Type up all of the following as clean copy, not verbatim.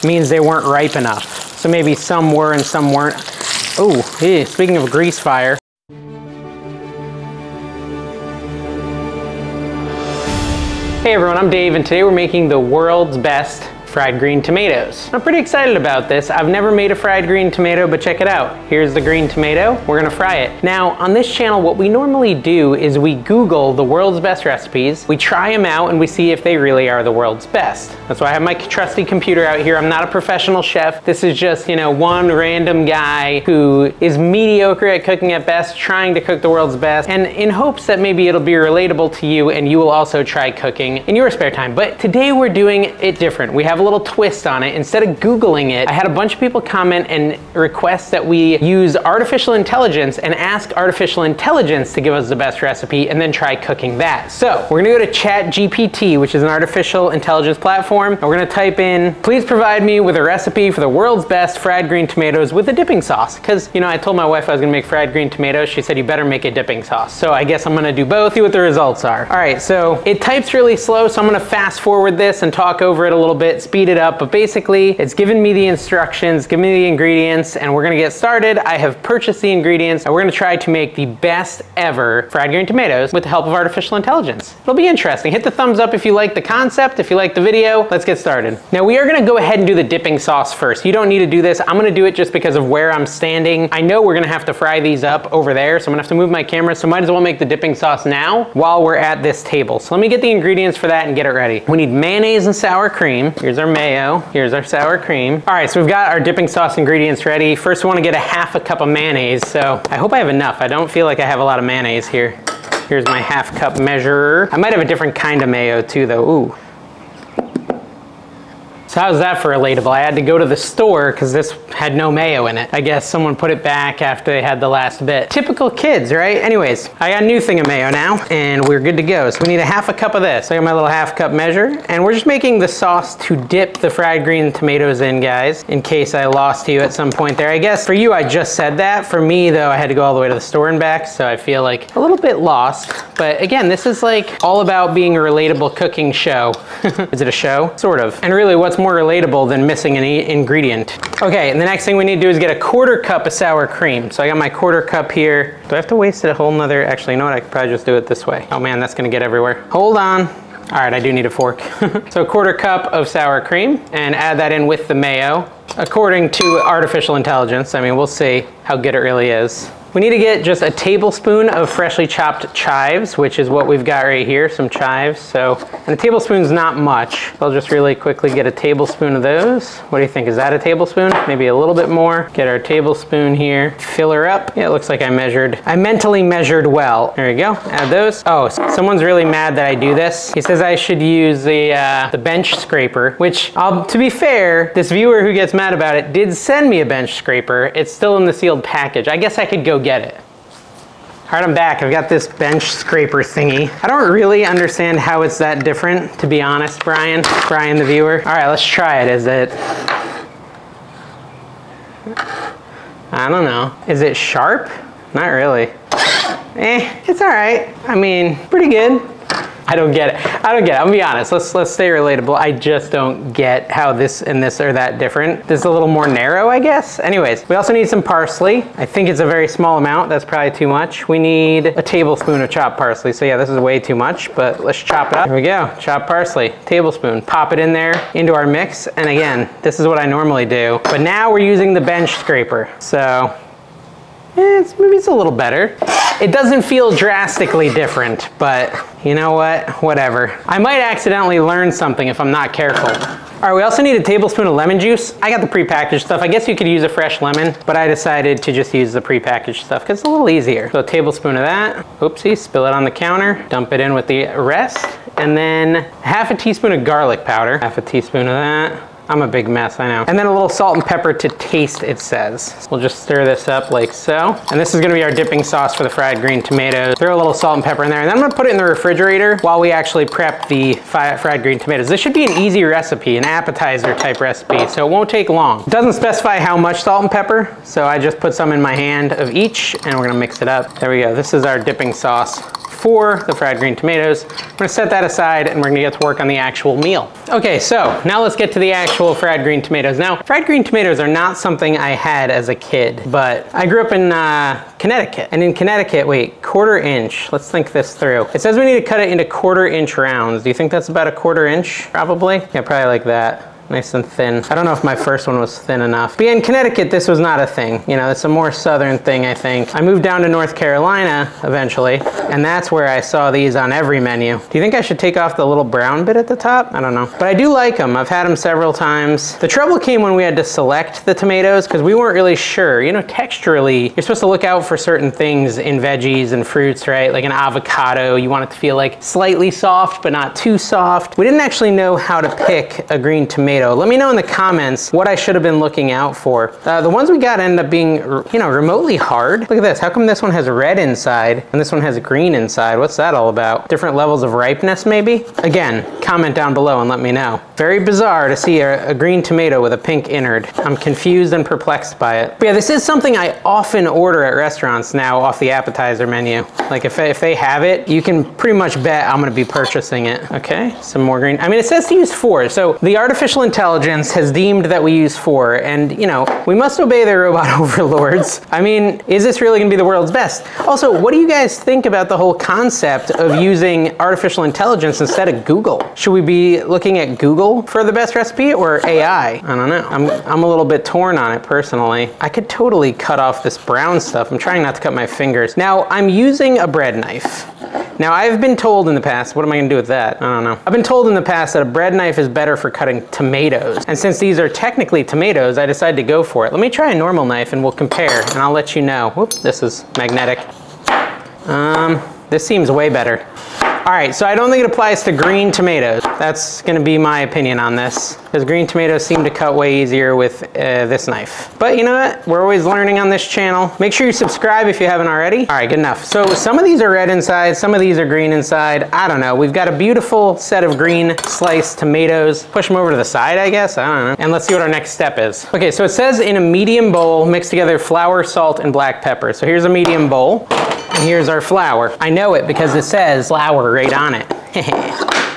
means they weren't ripe enough. So maybe some were and some weren't. Oh, speaking of grease fire. Hey everyone, I'm Dave, and today we're making the world's best fried green tomatoes. I'm pretty excited about this. I've never made a fried green tomato, but check it out. Here's the green tomato. We're gonna fry it. Now, on this channel, what we normally do is we Google the world's best recipes, we try them out, and we see if they really are the world's best. That's why I have my trusty computer out here. I'm not a professional chef. This is just, one random guy who is mediocre at cooking at best, trying to cook the world's best, and in hopes that maybe it'll be relatable to you and you will also try cooking in your spare time. But today we're doing it different. We have a little twist on it. Instead of Googling it, I had a bunch of people comment and request that we use artificial intelligence and ask artificial intelligence to give us the best recipe and then try cooking that. So we're gonna go to ChatGPT, which is an artificial intelligence platform, and we're gonna type in, please provide me with a recipe for the world's best fried green tomatoes with a dipping sauce. Because, I told my wife I was gonna make fried green tomatoes. She said, you better make a dipping sauce. So I guess I'm gonna do both, see what the results are. All right, so it types really slow, so I'm gonna fast forward this and talk over it a little bit, speed it up, but basically it's given me the instructions, given me the ingredients, and we're gonna get started. I have purchased the ingredients, and we're gonna try to make the best ever fried green tomatoes with the help of artificial intelligence. It'll be interesting. Hit the thumbs up if you like the concept, if you like the video. Let's get started. Now we are gonna go ahead and do the dipping sauce first. You don't need to do this. I'm gonna do it just because of where I'm standing. I know we're gonna have to fry these up over there, so I'm gonna have to move my camera, so might as well make the dipping sauce now while we're at this table. So let me get the ingredients for that and get it ready. We need mayonnaise and sour cream. Here's our mayo. Here's our sour cream. All right, so we've got our dipping sauce ingredients ready. First, we want to get a half a cup of mayonnaise. So I hope I have enough. I don't feel like I have a lot of mayonnaise here. Here's my half cup measurer. I might have a different kind of mayo too, though. Ooh. So how's that for relatable? I had to go to the store because this had no mayo in it. I guess someone put it back after they had the last bit. Typical kids, right? Anyways, I got a new thing of mayo now and we're good to go. So we need a half a cup of this. I got my little half cup measure and we're just making the sauce to dip the fried green tomatoes in, guys, in case I lost you at some point there. I guess for you, I just said that. For me though, I had to go all the way to the store and back, so I feel like a little bit lost. But again, this is like all about being a relatable cooking show. Is it a show? Sort of. And really, what's more relatable than missing an ingredient? Okay, and the next thing we need to do is get a quarter cup of sour cream. So I got my quarter cup here. Do I have to waste it a whole nother? Actually, you know what? I could probably just do it this way. Oh man, that's gonna get everywhere. Hold on. All right, I do need a fork. So a quarter cup of sour cream and add that in with the mayo. According to artificial intelligence, I mean, we'll see how good it really is. We need to get just a tablespoon of freshly chopped chives, which is what we've got right here, some chives. So, and a tablespoon's not much. I'll just really quickly get a tablespoon of those. What do you think? Is that a tablespoon? Maybe a little bit more. Get our tablespoon here. Fill her up. Yeah, it looks like I mentally measured well. There we go. Add those. Oh, someone's really mad that I do this. He says I should use the bench scraper, which, to be fair, this viewer who gets mad about it did send me a bench scraper. It's still in the sealed package. I guess I could go get it. All right, I'm back. I've got this bench scraper thingy. I don't really understand how it's that different, to be honest, Brian the viewer. All right, let's try it. Is it, I don't know. Is it sharp? Not really. It's all right. I mean, pretty good. I don't get it. I'm gonna be honest. Let's stay relatable. I just don't get how this and this are that different. This is a little more narrow, I guess. Anyways, we also need some parsley. I think it's a very small amount. That's probably too much. We need a tablespoon of chopped parsley. So yeah, this is way too much, but let's chop it up. Here we go. Chopped parsley, tablespoon. Pop it in there into our mix. And again, this is what I normally do. But now we're using the bench scraper. So maybe it's a little better. It doesn't feel drastically different, but you know what? Whatever. I might accidentally learn something if I'm not careful. All right, we also need a tablespoon of lemon juice. I got the prepackaged stuff. I guess you could use a fresh lemon, but I decided to just use the prepackaged stuff because it's a little easier. So a tablespoon of that. Oopsie, spill it on the counter. Dump it in with the rest. And then half a teaspoon of garlic powder. Half a teaspoon of that. I'm a big mess, I know. And then a little salt and pepper to taste, it says. We'll just stir this up like so. And this is gonna be our dipping sauce for the fried green tomatoes. Throw a little salt and pepper in there, and then I'm gonna put it in the refrigerator while we actually prep the fried green tomatoes. This should be an easy recipe, an appetizer type recipe, so it won't take long. It doesn't specify how much salt and pepper, so I just put some in my hand of each, and we're gonna mix it up. There we go, this is our dipping sauce for the fried green tomatoes. I'm gonna set that aside and we're gonna get to work on the actual meal. Okay, so now let's get to the actual fried green tomatoes. Now, fried green tomatoes are not something I had as a kid, but I grew up in Connecticut. And in Connecticut, wait, 1/4 inch. Let's think this through. It says we need to cut it into 1/4 inch rounds. Do you think that's about a 1/4 inch? Probably? Yeah, probably like that. Nice and thin. I don't know if my first one was thin enough. But yeah, in Connecticut, this was not a thing. You know, it's a more southern thing, I think. I moved down to North Carolina eventually, and that's where I saw these on every menu. Do you think I should take off the little brown bit at the top? I don't know. But I do like them. I've had them several times. The trouble came when we had to select the tomatoes because we weren't really sure. You know, texturally, you're supposed to look out for certain things in veggies and fruits, right? Like an avocado, you want it to feel like slightly soft, but not too soft. We didn't actually know how to pick a green tomato. Let me know in the comments what I should have been looking out for. The ones we got ended up being, you know, remotely hard. Look at this. How come this one has red inside and this one has green inside? What's that all about? Different levels of ripeness, maybe? Again, comment down below and let me know. Very bizarre to see a green tomato with a pink innard. I'm confused and perplexed by it. But yeah, this is something I often order at restaurants now off the appetizer menu. Like if they have it, you can pretty much bet I'm gonna be purchasing it. Okay, some more green. I mean, it says to use 4. So the artificial intelligence has deemed that we use 4, and you know, we must obey their robot overlords. I mean, is this really gonna be the world's best? Also, what do you guys think about the whole concept of using artificial intelligence instead of Google? Should we be looking at Google for the best recipe or AI? I don't know. I'm a little bit torn on it personally. I could totally cut off this brown stuff. I'm trying not to cut my fingers. Now, I'm using a bread knife. Now, I've been told in the past, what am I gonna do with that? I don't know. I've been told in the past that a bread knife is better for cutting tomatoes. And since these are technically tomatoes, I decided to go for it. Let me try a normal knife and we'll compare and I'll let you know. Whoop, this is magnetic. This seems way better. All right, so I don't think it applies to green tomatoes. That's gonna be my opinion on this, because green tomatoes seem to cut way easier with this knife. But you know what? We're always learning on this channel. Make sure you subscribe if you haven't already. All right, good enough. So some of these are red inside, some of these are green inside. I don't know. We've got a beautiful set of green sliced tomatoes. Push them over to the side, I guess. I don't know. And let's see what our next step is. Okay, so it says in a medium bowl, mix together flour, salt, and black pepper. So here's a medium bowl. And here's our flour. I know it because it says flour right on it.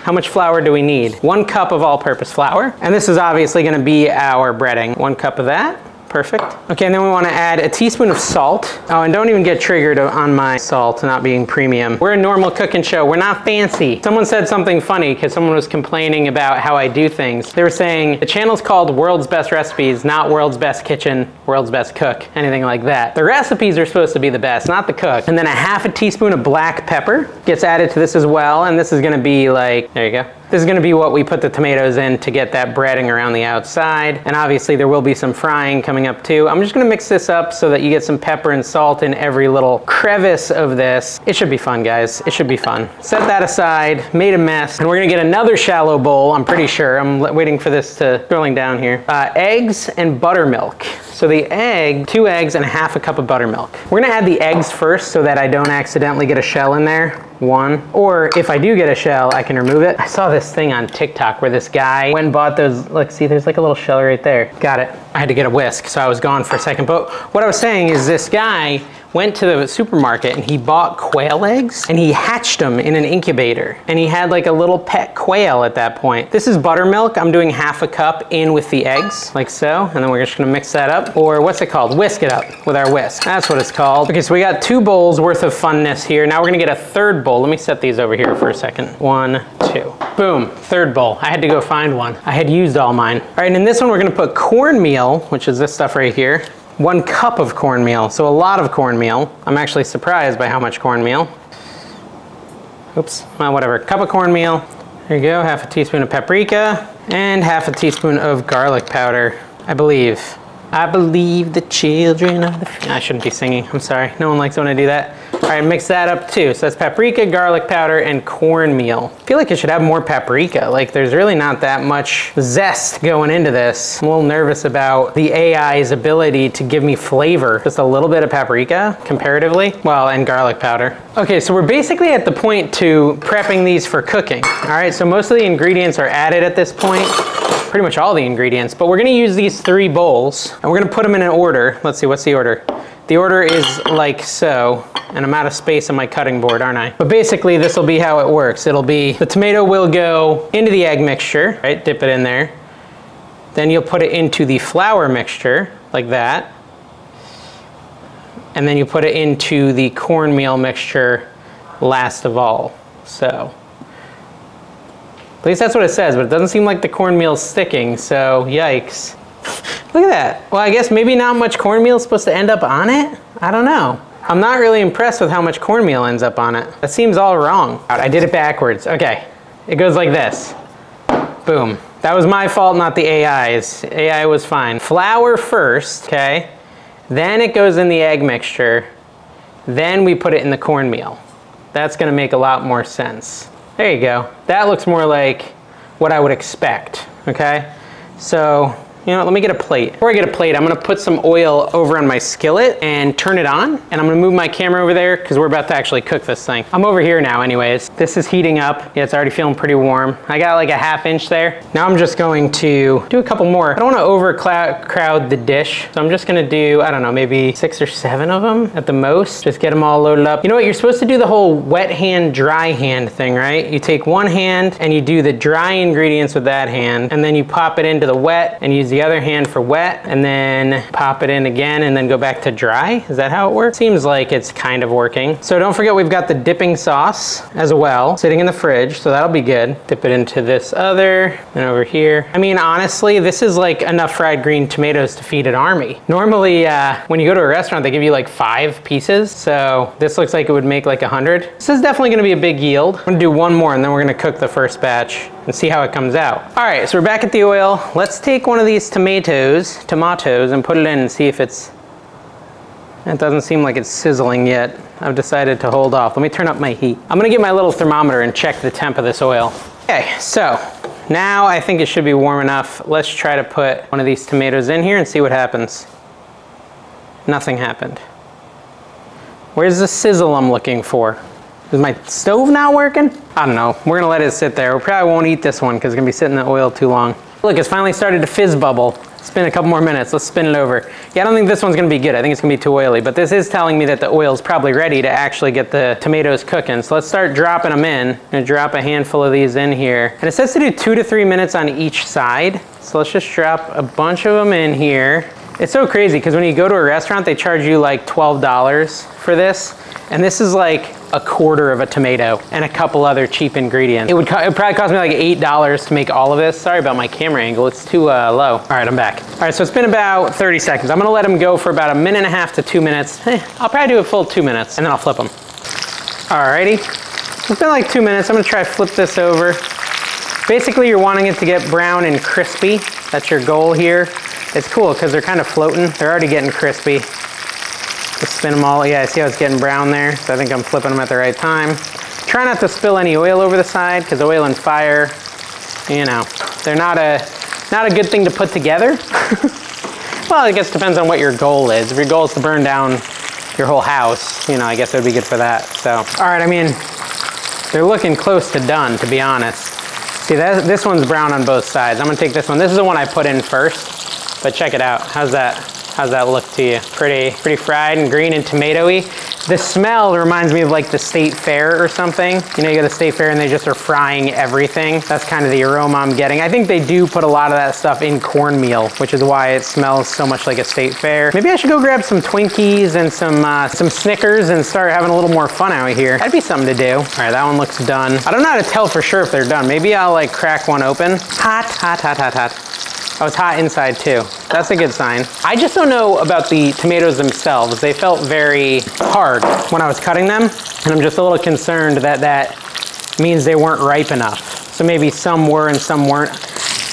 How much flour do we need? 1 cup of all-purpose flour. And this is obviously gonna be our breading. 1 cup of that. Perfect. Okay, and then we want to add a teaspoon of salt. Oh, and don't even get triggered on my salt not being premium. We're a normal cooking show. We're not fancy. Someone said something funny because someone was complaining about how I do things. They were saying the channel's called World's Best Recipes, not World's Best Kitchen, World's Best Cook, anything like that. The recipes are supposed to be the best, not the cook. And then a 1/2 teaspoon of black pepper gets added to this as well. And this is going to be like, there you go. This is gonna be what we put the tomatoes in to get that breading around the outside. And obviously there will be some frying coming up too. I'm just gonna mix this up so that you get some pepper and salt in every little crevice of this. It should be fun, guys. It should be fun. Set that aside, made a mess. And we're gonna get another shallow bowl, I'm pretty sure. I'm waiting for this to scrolling down here. Eggs and buttermilk. So the egg, 2 eggs and 1/2 cup of buttermilk. We're gonna add the eggs first so that I don't accidentally get a shell in there. 1. Or if I do get a shell, I can remove it. I saw this thing on TikTok where this guy went and bought those, look, see, there's like a little shell right there. Got it. I had to get a whisk, so I was gone for a second. But what I was saying is this guy went to the supermarket and he bought quail eggs and he hatched them in an incubator. And he had like a little pet quail at that point. This is buttermilk. I'm doing 1/2 cup in with the eggs, like so. And then we're just gonna mix that up. Or what's it called? Whisk it up with our whisk. That's what it's called. Okay, so we got 2 bowls worth of funness here. Now we're gonna get a 3rd bowl. Let me set these over here for a second. 1, 2. Boom, 3rd bowl. I had to go find one. I had used all mine. All right, and in this one we're gonna put cornmeal, which is this stuff right here. 1 cup of cornmeal, so a lot of cornmeal. I'm actually surprised by how much cornmeal. Oops, well, whatever. Cup of cornmeal. There you go, 1/2 teaspoon of paprika, and 1/2 teaspoon of garlic powder, I believe. I believe the children of the... I shouldn't be singing, I'm sorry. No one likes when I do that. All right, mix that up too. So that's paprika, garlic powder, and cornmeal. I feel like it should have more paprika. Like there's really not that much zest going into this. I'm a little nervous about the AI's ability to give me flavor. Just a little bit of paprika, comparatively. Well, and garlic powder. Okay, so we're basically at the point to prepping these for cooking. All right, so most of the ingredients are added at this point. pretty much all the ingredients, but we're gonna use these 3 bowls and we're gonna put them in an order. Let's see, what's the order? The order is like so, and I'm out of space on my cutting board, aren't I? But basically this will be how it works. It'll be, the tomato will go into the egg mixture, right? Dip it in there. Then you'll put it into the flour mixture, like that. And then you put it into the cornmeal mixture last of all, so. At least that's what it says, but it doesn't seem like the cornmeal's sticking, so yikes. Look at that. Well, I guess maybe not much cornmeal is supposed to end up on it? I don't know. I'm not really impressed with how much cornmeal ends up on it. That seems all wrong. I did it backwards. Okay, it goes like this. Boom. That was my fault, not the AI's. AI was fine. Flour first, okay? Then it goes in the egg mixture. Then we put it in the cornmeal. That's gonna make a lot more sense. There you go. That looks more like what I would expect, okay? So, you know what, let me get a plate. Before I get a plate, I'm gonna put some oil over on my skillet and turn it on. And I'm gonna move my camera over there because we're about to actually cook this thing. I'm over here now anyways. This is heating up. Yeah, it's already feeling pretty warm. I got like a ½ inch there. Now I'm just going to do a couple more. I don't wanna overcrowd the dish. So I'm just gonna do, I don't know, maybe 6 or 7 of them at the most. Just get them all loaded up. You know what, you're supposed to do the whole wet hand, dry hand thing, right? You take one hand and you do the dry ingredients with that hand, and then you pop it into the wet and use the other hand for wet, and then pop it in again and then go back to dry. Is that how it works? Seems like it's kind of working. So don't forget we've got the dipping sauce as well sitting in the fridge, so that'll be good. Dip it into this other and over here. I mean, honestly, this is like enough fried green tomatoes to feed an army. Normally, when you go to a restaurant, they give you like 5 pieces. So this looks like it would make like 100. This is definitely gonna be a big yield. I'm gonna do one more and then we're gonna cook the first batch and see how it comes out. All right, so we're back at the oil. Let's take one of these tomatoes, and put it in and see if it's, it doesn't seem like it's sizzling yet. I've decided to hold off. Let me turn up my heat. I'm gonna get my little thermometer and check the temp of this oil. Okay, so now I think it should be warm enough. Let's try to put one of these tomatoes in here and see what happens. Nothing happened. Where's the sizzle I'm looking for? Is my stove not working? I don't know. We're gonna let it sit there. We probably won't eat this one because it's gonna be sitting in the oil too long. Look, it's finally started to fizz bubble. It's been a couple more minutes. Let's spin it over. Yeah, I don't think this one's gonna be good. I think it's gonna be too oily, but this is telling me that the oil's probably ready to actually get the tomatoes cooking. So let's start dropping them in. I'm gonna drop a handful of these in here. And it says to do 2 to 3 minutes on each side. So let's just drop a bunch of them in here. It's so crazy because when you go to a restaurant, they charge you like $12 for this. And this is like a quarter of a tomato and a couple other cheap ingredients. It would probably cost me like $8 to make all of this. Sorry about my camera angle, it's too low. All right, I'm back. All right, so it's been about 30 seconds. I'm gonna let them go for about 1.5 to 2 minutes. I'll probably do a full 2 minutes and then I'll flip them. Alrighty, it's been like 2 minutes. I'm gonna try to flip this over. Basically, you're wanting it to get brown and crispy. That's your goal here. It's cool because they're kind of floating. They're already getting crispy. Just spin them all. Yeah, I see how it's getting brown there. So I think I'm flipping them at the right time. Try not to spill any oil over the side because oil and fire, you know, they're not a good thing to put together. Well, I guess it depends on what your goal is. If your goal is to burn down your whole house, you know, I guess it would be good for that. So, all right, I mean, they're looking close to done, to be honest. See, this one's brown on both sides. I'm gonna take this one. This is the one I put in first, but check it out. How's that look to you? Pretty fried and green and tomatoey. The smell reminds me of like the state fair or something. You know, you go to the state fair and they just are frying everything. That's kind of the aroma I'm getting. I think they do put a lot of that stuff in cornmeal, which is why it smells so much like a state fair. Maybe I should go grab some Twinkies and some Snickers and start having a little more fun out here. That'd be something to do. All right, that one looks done. I don't know how to tell for sure if they're done. Maybe I'll like crack one open. Hot, hot, hot, hot, hot. Oh, it's hot inside too. That's a good sign. I just don't know about the tomatoes themselves. They felt very hard when I was cutting them, and I'm just a little concerned that that means they weren't ripe enough. So maybe some were and some weren't.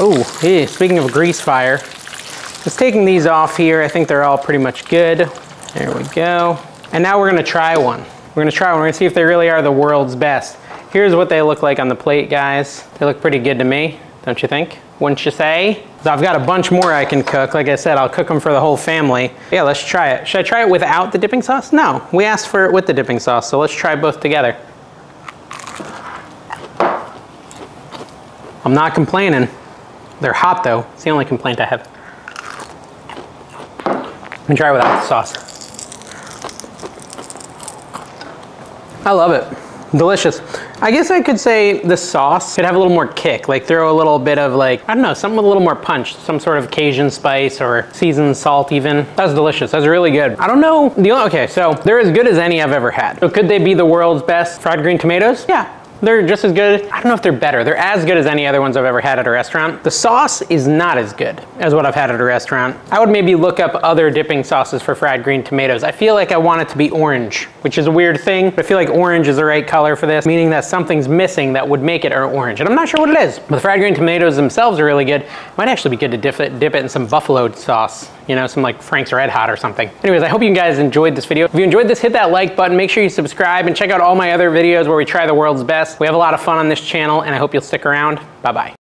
Oh, speaking of grease fire, just taking these off here. I think they're all pretty much good. There we go. And now we're gonna try one. We're gonna see if they really are the world's best. Here's what they look like on the plate, guys. They look pretty good to me, don't you think? Wouldn't you say? So I've got a bunch more I can cook. Like I said, I'll cook them for the whole family. Yeah, let's try it. Should I try it without the dipping sauce? No, we asked for it with the dipping sauce, so let's try both together. I'm not complaining. They're hot though. It's the only complaint I have. Let me try it without the sauce. I love it. Delicious. I guess I could say the sauce could have a little more kick, like throw a little bit of like, I don't know, something with a little more punch, some sort of Cajun spice or seasoned salt even. That's delicious, that's really good. I don't know, okay, so they're as good as any I've ever had. So could they be the world's best fried green tomatoes? Yeah. They're just as good. I don't know if they're better. They're as good as any other ones I've ever had at a restaurant. The sauce is not as good as what I've had at a restaurant. I would maybe look up other dipping sauces for fried green tomatoes. I feel like I want it to be orange, which is a weird thing, but I feel like orange is the right color for this, meaning that something's missing that would make it orange. And I'm not sure what it is. But the fried green tomatoes themselves are really good. Might actually be good to dip it in some buffalo sauce. You know, some like Frank's Red Hot or something. Anyways, I hope you guys enjoyed this video. If you enjoyed this, hit that like button, make sure you subscribe and check out all my other videos where we try the world's best. We have a lot of fun on this channel and I hope you'll stick around. Bye-bye.